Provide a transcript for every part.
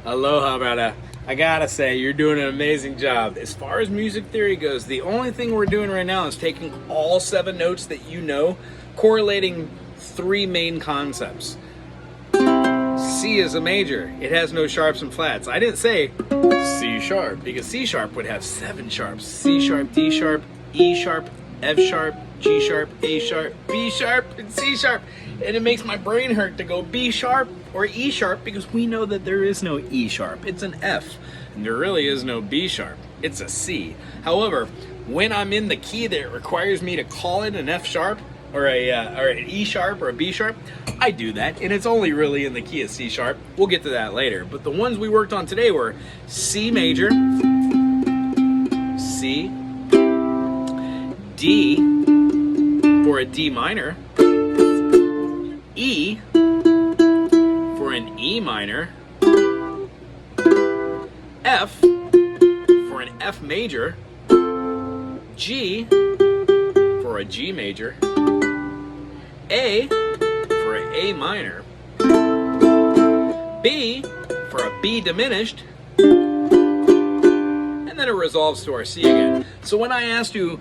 Aloha, brother. I gotta say, you're doing an amazing job. As far as music theory goes, the only thing we're doing right now is taking all 7 notes that you know, correlating 3 main concepts. C is a major. It has no sharps and flats. I didn't say C sharp, because C sharp would have 7 sharps. C sharp, D sharp, E sharp, F sharp, G sharp, A sharp, B sharp, and C sharp. And it makes my brain hurt to go B sharp or E sharp, because we know that there is no E sharp. It's an F. And there really is no B sharp. It's a C. However, when I'm in the key that requires me to call it an F sharp, or an E sharp or a B sharp, I do that, and it's only really in the key of C sharp. We'll get to that later. But the ones we worked on today were C major, C, D for a D minor, E for an E minor, F for an F major, G for a G major, A for an A minor, B for a B diminished, and then it resolves to our C again. So when I asked you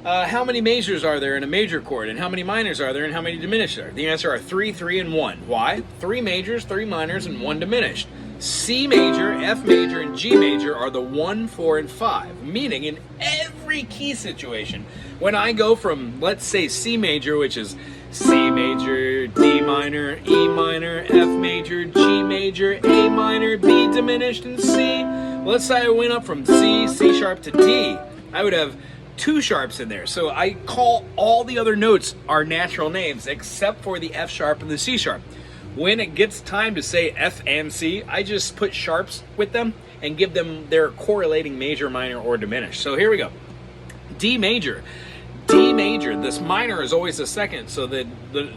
how many majors are there in a major chord, and how many minors are there, and how many diminished are there, the answer are 3, 3, and 1. Why? 3 majors, 3 minors, and 1 diminished. C major, F major, and G major are the 1, 4, and 5, meaning in every key situation, when I go from, let's say, C major, which is C major, D minor, E minor, F major, G major, A minor, B diminished, and C. Let's say I went up from C, C sharp to D. I would have 2 sharps in there. So I call all the other notes our natural names except for the F sharp and the C sharp. When it gets time to say F and C, I just put sharps with them and give them their correlating major, minor, or diminished. So here we go. D major. D major, this minor is always the second, so the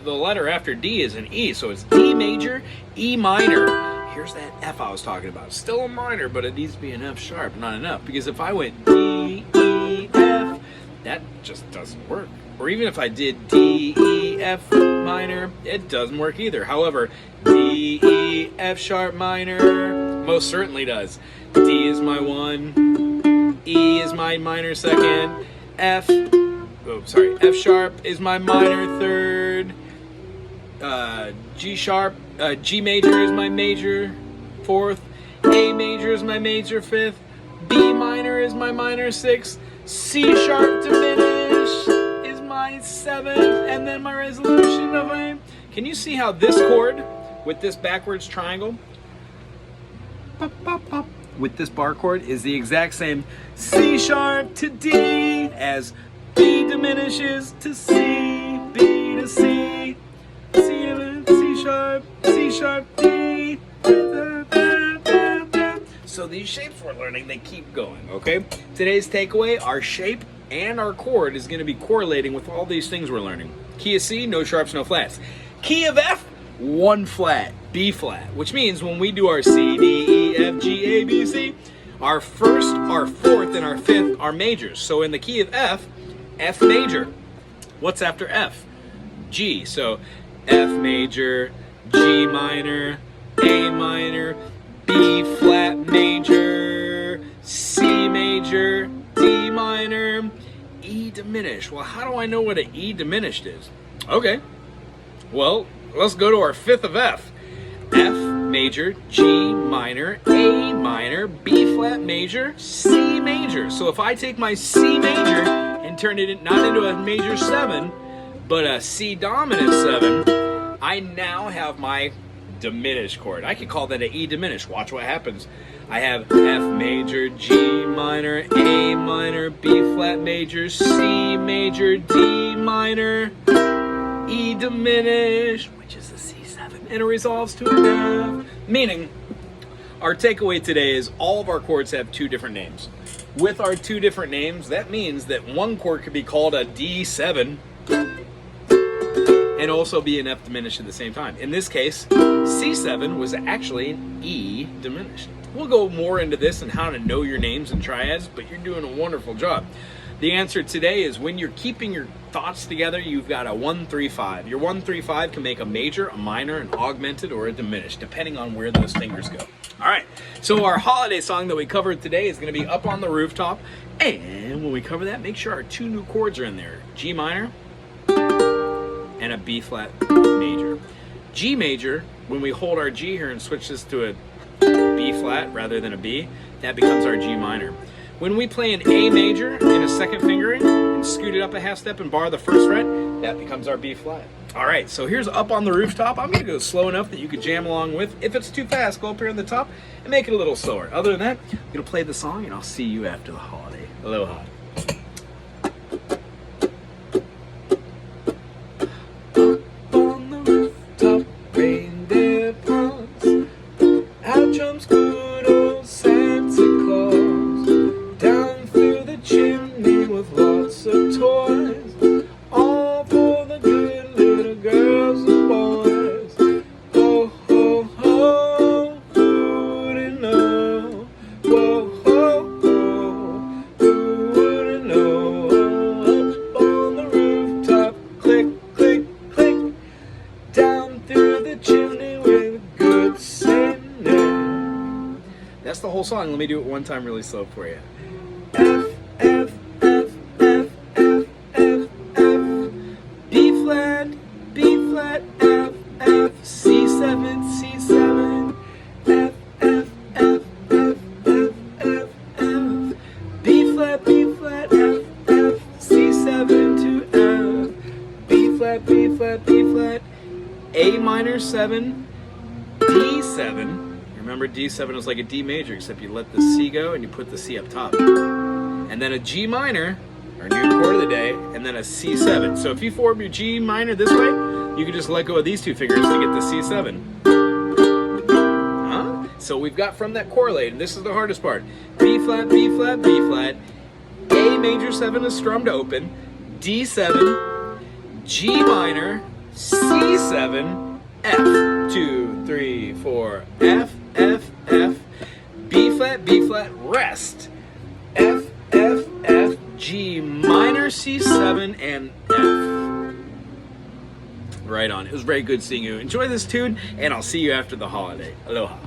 letter after D is an E, so it's D major, E minor. Here's that F I was talking about. Still a minor, but it needs to be an F sharp, not an F, because if I went D, E, F, that just doesn't work. Or even if I did D, E, F minor, it doesn't work either. However, D, E, F sharp minor most certainly does. D is my 1, E is my minor second, F sharp is my minor third, G major is my major fourth, A major is my major fifth, B minor is my minor sixth, C sharp diminished is my seventh, and then my resolution of my... Can you see how this chord with this backwards triangle, pop, pop, pop, with this bar chord is the exact same C sharp to D as B diminishes to C, B to C, C to C sharp, D. So these shapes we're learning, they keep going, okay? Today's takeaway, our shape and our chord is going to be correlating with all these things we're learning. Key of C, no sharps, no flats. Key of F, 1 flat, B flat, which means when we do our C, D, E, F, G, A, B, C, our first, our fourth, and our fifth are majors. So in the key of F, F major. What's after F? G. So F major, G minor, A minor, B flat major, C major, D minor, E diminished. Well, how do I know what an E diminished is? Okay. Well, let's go to our fifth of F. F major, G minor, A minor, B flat major, C major. So if I take my C major and turn it not into a major 7, but a C dominant 7, I now have my diminished chord. I could call that an E diminished. Watch what happens. I have F major, G minor, A minor, B flat major, C major, D minor, E diminished, which is a C7, and it resolves to an F. Meaning, our takeaway today is all of our chords have 2 different names. With our 2 different names, that means that one chord could be called a D7 and also be an F diminished at the same time. In this case, C7 was actually an E diminished. We'll go more into this and how to know your names and triads, but you're doing a wonderful job. The answer today is when you're keeping your thoughts together, you've got a 1-3-5. Your 1-3-5 can make a major, a minor, an augmented, or a diminished, depending on where those fingers go. All right, so our holiday song that we covered today is going to be Up on the Rooftop. And when we cover that, make sure our 2 new chords are in there, G minor and a B flat major. G major, when we hold our G here and switch this to a B flat rather than a B, that becomes our G minor. When we play an A major in a second fingering and scoot it up a half step and bar the first fret, that becomes our B flat. All right, so here's Up on the Rooftop. I'm gonna go slow enough that you can jam along with. If it's too fast, go up here on the top and make it a little slower. Other than that, I'm gonna play the song and I'll see you after the holiday. Aloha. Up on the rooftop, reindeer ponds, out jumps good old Santa Claus, down through the chimney with lots of toys, all for the good little girls and boys. Ho, ho, ho, who wouldn't know? Whoa, ho, ho, who wouldn't know? Up on the rooftop, click, click, click, down through the chimney with good singing. That's the whole song. Let me do it one time really slow for you. F, F, F, F, F, F, F, B flat, F, F, C7, C7, F, F, F, F, F, F, F, B flat, F, F, C7 to F, B flat, B flat, B flat, A minor 7, D7. Remember, D7 is like a D major, except you let the C go and you put the C up top. And then a G minor, our new chord of the day, and then a C7. So if you form your G minor this way, you can just let go of these 2 fingers to get the C7. So we've got from that correlate, and this is the hardest part. B flat, B flat, B flat, A major 7 is strummed open, D7, G minor, C7, F, 2, 3, 4, F, F, F, B flat, rest, F, F, F, G minor, C7, and F. Right on. It was very good seeing you. Enjoy this tune, and I'll see you after the holiday. Aloha.